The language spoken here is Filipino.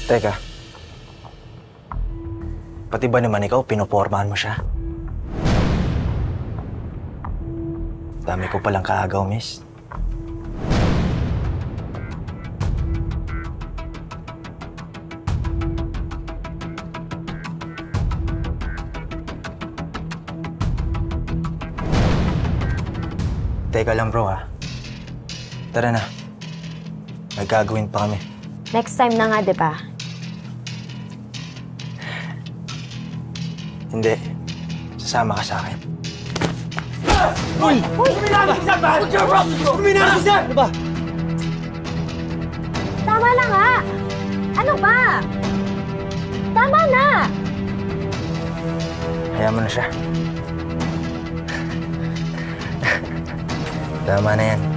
Teka. Pati ba naman ikaw, pinopormahan mo siya? Dami ko palang kaagaw, miss. Teka lang, bro, ha? Tara na. May gagawin pa kami. Next time na nga, di ba? Hindi. Sasama ka sa akin. Uy! Uminahon si Sir! Uminahon si Sir! Ano ba? Tama na nga! Ano ba? Tama na! Hayaan mo na siya. Tama na yan.